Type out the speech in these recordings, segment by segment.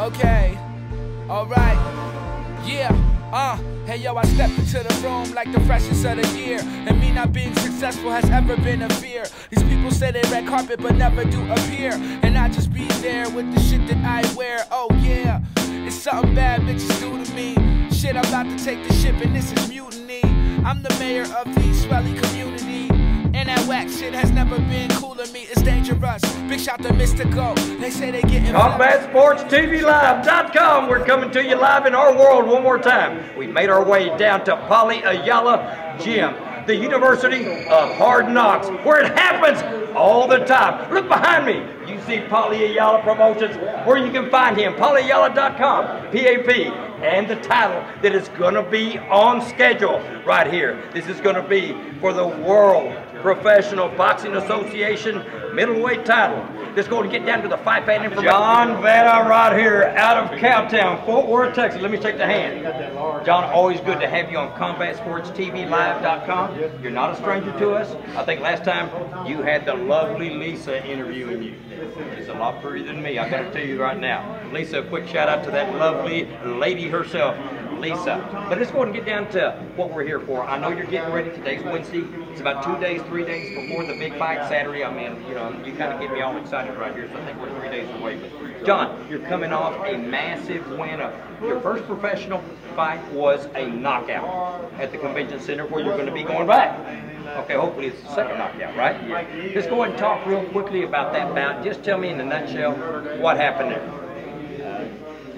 Okay, alright, yeah, hey yo, I stepped into the room like the freshest of the year, and me not being successful has ever been a fear. These people say they red carpet but never do appear, and I just be there with the shit that I wear. Oh yeah, it's something bad bitches do to me. Shit, I'm about to take the ship and this is mutiny. I'm the mayor of the Swelly community, and that whack shit has never been cool to me. It's dangerous. Big shout to Mystical. They say they getting CombatSportsTVLive.com. We're coming to you live in our world one more time. We made our way down to Poly Ayala Gym, the University of Hard Knocks, where it happens all the time. Look behind me. You see Poly Ayala Promotions, where you can find him. PolyAyala.com, PAP, and the title that is going to be on schedule right here. This is going to be for the World Professional Boxing Association middleweight title. Let's go and get down to the fight fan information. John Vera right here out of Cowtown, Fort Worth, Texas. Let me shake the hand. John, always good to have you on CombatSportsTVLive.com. You're not a stranger to us. I think last time you had the lovely Lisa interviewing you. She's a lot prettier than me, I gotta tell you right now. Lisa, a quick shout out to that lovely lady herself, Lisa. But let's go ahead and get down to what we're here for. I know you're getting ready. Today's Wednesday. It's about 2 days, 3 days before the big fight Saturday. I mean, you know, you kind of get me all excited right here, so I think we're 3 days away. But John, you're coming off a massive win. Your first professional fight was a knockout at the convention center, where you're going to be going back. Okay, hopefully it's the second knockout, right? Yeah. Just go ahead and talk real quickly about that bout. Just tell me in a nutshell what happened there.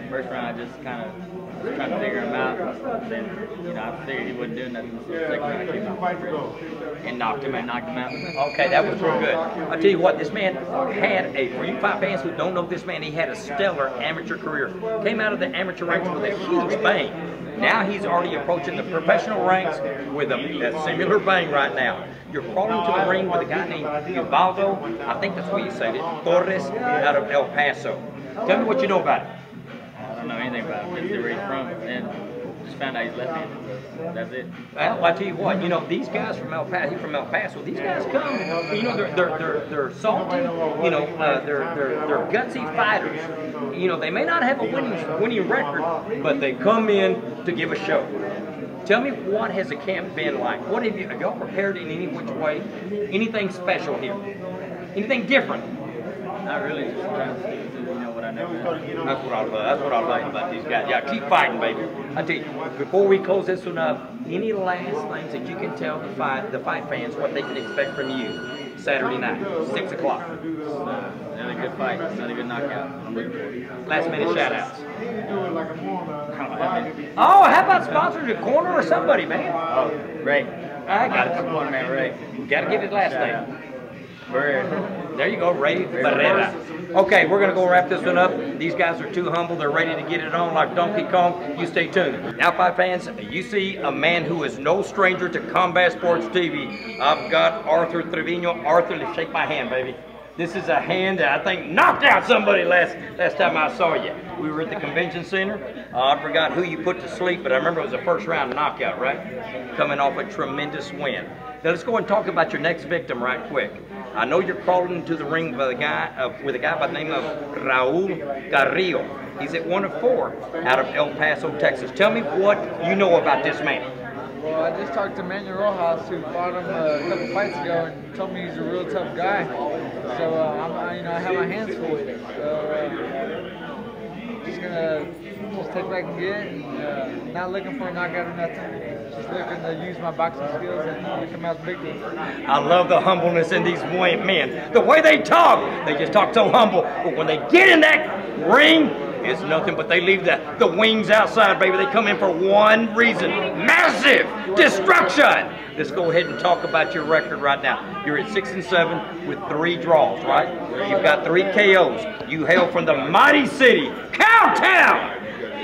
First round, I just kind of was trying to figure him out. Then, you know, I figured he wouldn't do nothing. So the second round, I came out and knocked him out. Okay, that was real good. I'll tell you what, this man had a, for you fight fans who don't know this man, he had a stellar amateur career. Came out of the amateur ranks with a huge bang. Now he's already approaching the professional ranks with a similar bang right now. You're crawling to the ring with a guy named Ubaldo, I think that's what you said it, Torres, out of El Paso. Tell me what you know about it. I don't know anything about him. Just where he's from, and just found out he's left-handed. That's it. Well, I tell you what, you know, these guys from El Paso, he's from El Paso. These guys come, you know, they're salty, you know, they're gutsy fighters. You know, they may not have a winning record, but they come in to give a show. Tell me, what has the camp been like? What have y'all prepared in any which way? Anything special here? Anything different? Not really, just trying to stick to, you know, what I know. That's what I love. That's what I like about these guys. Yeah, keep fighting, baby. I tell you, before we close this one up, any last things that you can tell the fight fans what they can expect from you Saturday night, 6 o'clock? Another good fight, another good knockout. I'm looking forward to it. Last minute shout outs. Oh, how about sponsors a corner or somebody, man? Oh, Ray. I got it. Come on, man, Ray. Got to get his last name. There you go, Ray Vera. Okay, we're going to go wrap this one up. These guys are too humble. They're ready to get it on like Donkey Kong. You stay tuned. Now, fight fans, you see a man who is no stranger to Combat Sports TV. I've got Arthur Trevino. Arthur, let's shake my hand, baby. This is a hand that I think knocked out somebody last time I saw you. We were at the convention center. I forgot who you put to sleep, but I remember it was a first round knockout, right? Coming off a tremendous win. Now let's go and talk about your next victim right quick. I know you're crawling into the ring with a guy by the name of Raul Carrillo. He's at 1-4 out of El Paso, Texas. Tell me what you know about this man. Well, I just talked to Manuel Rojas, who fought him a couple fights ago, and told me he's a real tough guy. So I have my hands full. So just gonna take what I can get, and not looking for a knockout or nothing. Just looking to use my boxing skills and come out big. I love the humbleness in these men. The way they talk, they just talk so humble. But when they get in that ring, it's nothing but they leave the wings outside, baby. They come in for one reason: massive destruction. Let's go ahead and talk about your record right now. You're at 6-7 with 3 draws, right? You've got 3 KOs. You hail from the mighty city, Cowtown.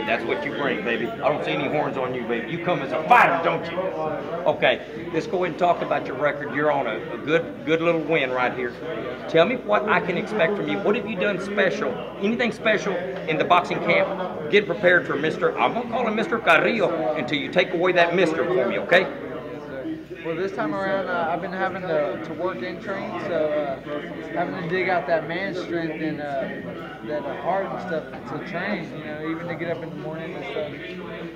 That's what you bring, baby. I don't see any horns on you, baby. You come as a fighter, don't you? Okay, let's go ahead and talk about your record. You're on a good little win right here. Tell me what I can expect from you. What have you done special? Anything special in the boxing camp? Get prepared for Mr. I'm going to call him Mr. Carrillo until you take away that Mr. for me, okay? Well, this time around, I've been having to work and train, so having to dig out that man strength and that heart and stuff to train, you know, even to get up in the morning and stuff.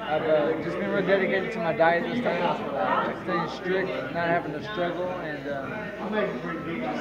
I've just been real dedicated to my diet this time, staying strict, not having to struggle, and just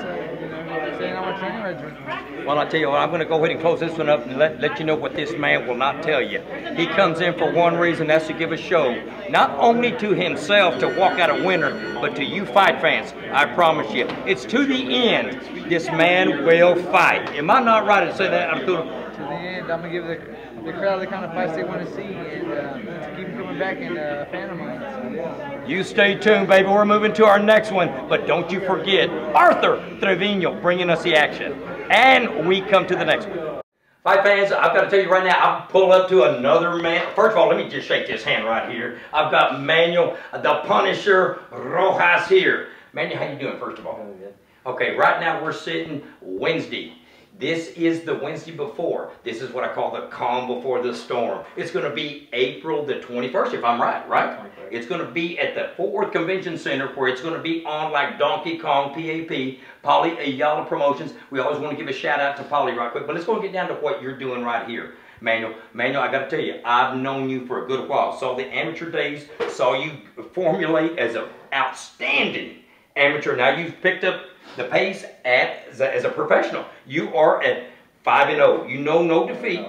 staying on my training regimen. Well, I tell you what, I'm going to go ahead and close this one up and let you know what this man will not tell you. He comes in for one reason, that's to give a show, not only to himself to walk out a winner, but to you fight fans. I promise you, it's to the end. This man will fight. Am I not right to say that, Arturo? To the end, I'm going to give the crowd the kind of fights they want to see, and to keep them coming back and a fan of mine. So, yeah. You stay tuned, baby. We're moving to our next one. But don't you forget, Arthur Trevino bringing us the action. And we come to the next one. Fight fans, I've got to tell you right now, I've pulled up to another man. First of all, let me just shake this hand right here. I've got Manuel, the Punisher Rojas here. Manuel, how you doing, first of all? Doing good. Okay, right now we're sitting Wednesday. This is the Wednesday before. This is what I call the calm before the storm. It's going to be April the 21st, if I'm right? 21st. It's going to be at the Fort Worth Convention Center, where it's going to be on like Donkey Kong, PAP, Paulie Ayala Promotions. We always want to give a shout out to Paulie right quick, but let's go and get down to what you're doing right here. Manuel, I got to tell you, I've known you for a good while. Saw the amateur days, saw you formulate as an outstanding amateur. Now you've picked up the pace as a professional. You are at 5-0. You know no defeat.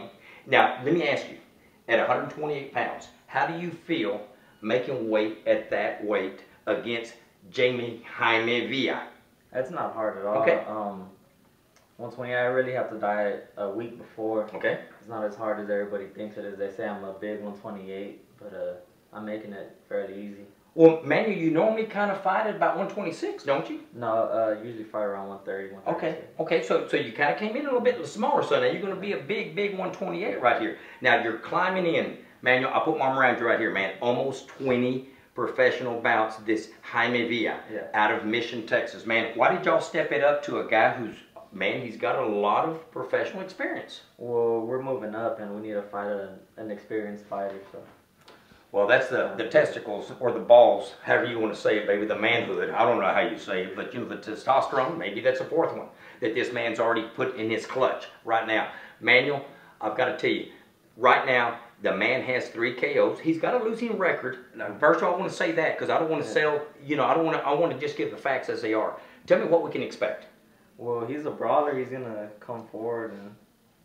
Now, let me ask you, at 128 pounds, how do you feel making weight at that weight against Jaime Villa? That's not hard at all. Okay. 120, I really have to diet a week before. Okay. It's not as hard as everybody thinks it is. They say I'm a big 128, but I'm making it fairly easy. Well, Manuel, you normally kind of fight at about 126, don't you? No, usually fight around 130, 130. Okay, so you kind of came in a little bit smaller, so now you're going to be a big 128 right here. Now you're climbing in. Manuel, I'll put my arm around you right here, man. Almost 20 professional bouts, this Jaime Villa out of Mission, Texas. Man, why did y'all step it up to a guy who's, man, he's got a lot of professional experience? Well, we're moving up and we need to fight an experienced fighter, so. Well, that's the testicles or the balls, however you want to say it, baby, the manhood. I don't know how you say it, but you know, the testosterone, maybe that's a fourth one that this man's already put in his clutch right now. Manuel, I've got to tell you, right now, the man has 3 KOs. He's got a losing record. Now, first of all, I want to say that because I don't want to sell, you know, I want to just give the facts as they are. Tell me what we can expect. Well, he's a brawler. He's going to come forward, and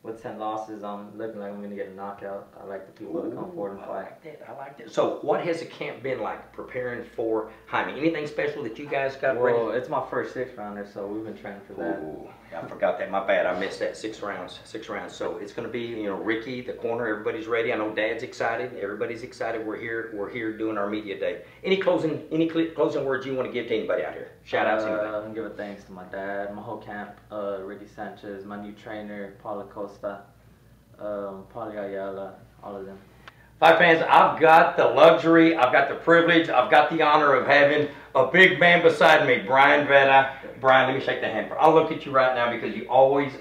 with 10 losses, I'm looking like I'm going to get a knockout. I like the people to come forward and fight. I like that. So what has the camp been like preparing for Jaime? Anything special that you guys got ready? Well, it's my first 6-rounder, so we've been training for that. Ooh, I forgot that. My bad. I missed that 6 rounds. So it's going to be, you know, Ricky, the corner. Everybody's ready. I know Dad's excited. Everybody's excited. We're here doing our media day. Any closing words you want to give to anybody out here? Shout out to anybody. I'm giving thanks to my dad, my whole camp, Ricky Sanchez, my new trainer, Paula Costa, Paulie Ayala, all of them. Fight fans, I've got the luxury, I've got the privilege, I've got the honor of having a big man beside me, Brian Vera. Brian, let me shake the hand. I'll look at you right now because you always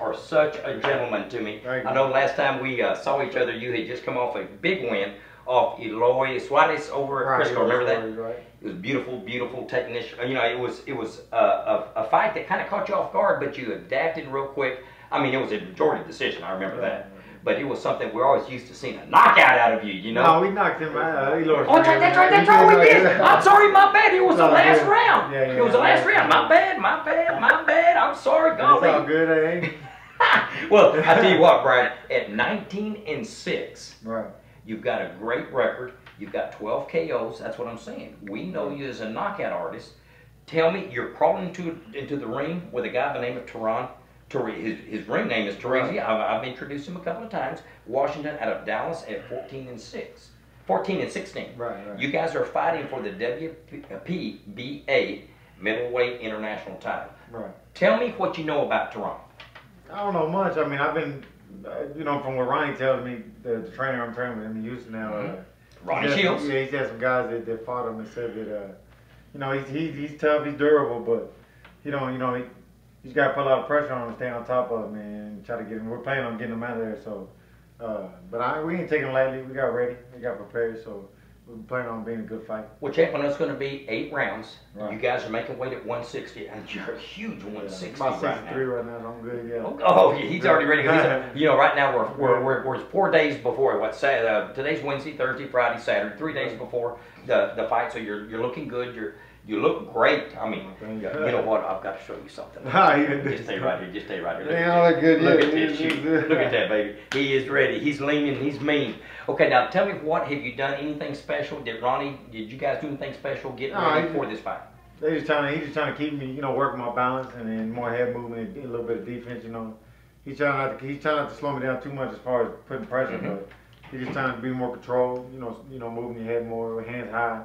are such a gentleman to me. I know last time we saw each other, you had just come off a big win off Eloy Suarez over at Frisco. Remember that? Right. It was beautiful technician. You know, it was a fight that kind of caught you off guard, but you adapted real quick. I mean, it was a majority decision. I remember that. But it was something we're always used to seeing a knockout out of you, you know? No, we knocked him out. Oh, that's right, we did. I'm sorry, my bad. It was the last round. Yeah, it was the last round. My bad. I'm sorry, golly. It's all good, eh? Well, I tell you what, Brian, at 19-6, right. You've got a great record. You've got 12 KOs. That's what I'm saying. We know you as a knockout artist. Tell me, you're crawling into the ring with a guy by the name of Tehran. His ring name is Terezi. I've introduced him a couple of times. Washington out of Dallas at 14-6. 14-16. Right. You guys are fighting for the WPBA middleweight international title. Right. Tell me what you know about Tehran. I don't know much. I mean, I've been, you know, from what Ronnie tells me, the trainer I'm training with in Houston now. Ronnie Shields. Yeah, he's had some guys that fought him and said that, you know, he's tough, he's durable, but he's got to put a lot of pressure on him to stay on top of him and try to get him. We're planning on getting him out of there, so. But we ain't taking him lightly. We got ready. We got prepared, so we're planning on being a good fight. Well, champion, it's going to be 8 rounds. Right. You guys are making weight at 160, and you're a huge 160 About right 63 now. right now, so I'm good, yeah. Oh, yeah, he's already ready to go. You know, right now we're 4 days before what? Today's Wednesday, Thursday, Friday, Saturday. 3 days before the fight, so you're looking good. You look great. I mean, you know what? I've got to show you something. Just stay right here. Just stay right here. They all look good. Look at this shoot. Look at that, baby. He is ready. He's leaning. He's mean. Okay, now tell me, what have you done? Anything special? Did you guys do anything special getting ready for this fight? He's just trying to keep me, working my balance and then more head movement and a little bit of defense. He's trying not to slow me down too much as far as putting pressure, but he's just trying to be more controlled. Moving your head more, hands high.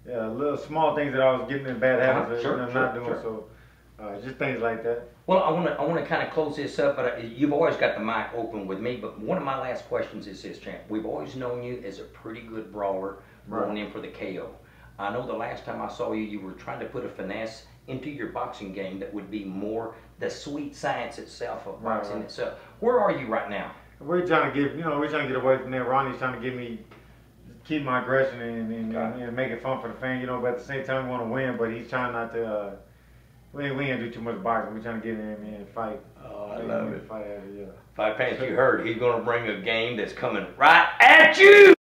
Little small things that I was getting in bad habits, not doing. Sure. So just things like that. Well, I want to kind of close this up, but you've always got the mic open with me. But one of my last questions is this, champ. We've always known you as a pretty good brawler going in for the KO. I know the last time I saw you, you were trying to put a finesse into your boxing game that would be more the sweet science itself of boxing itself. Where are you right now? We're trying to get away from that. Ronnie's trying to keep my aggression and make it fun for the fan, but at the same time we want to win, but he's trying not to, we ain't do too much boxing. We're trying to get in there and fight. Oh, I love it. Fight at it, yeah. Fight Pants, you heard, he's going to bring a game that's coming right at you!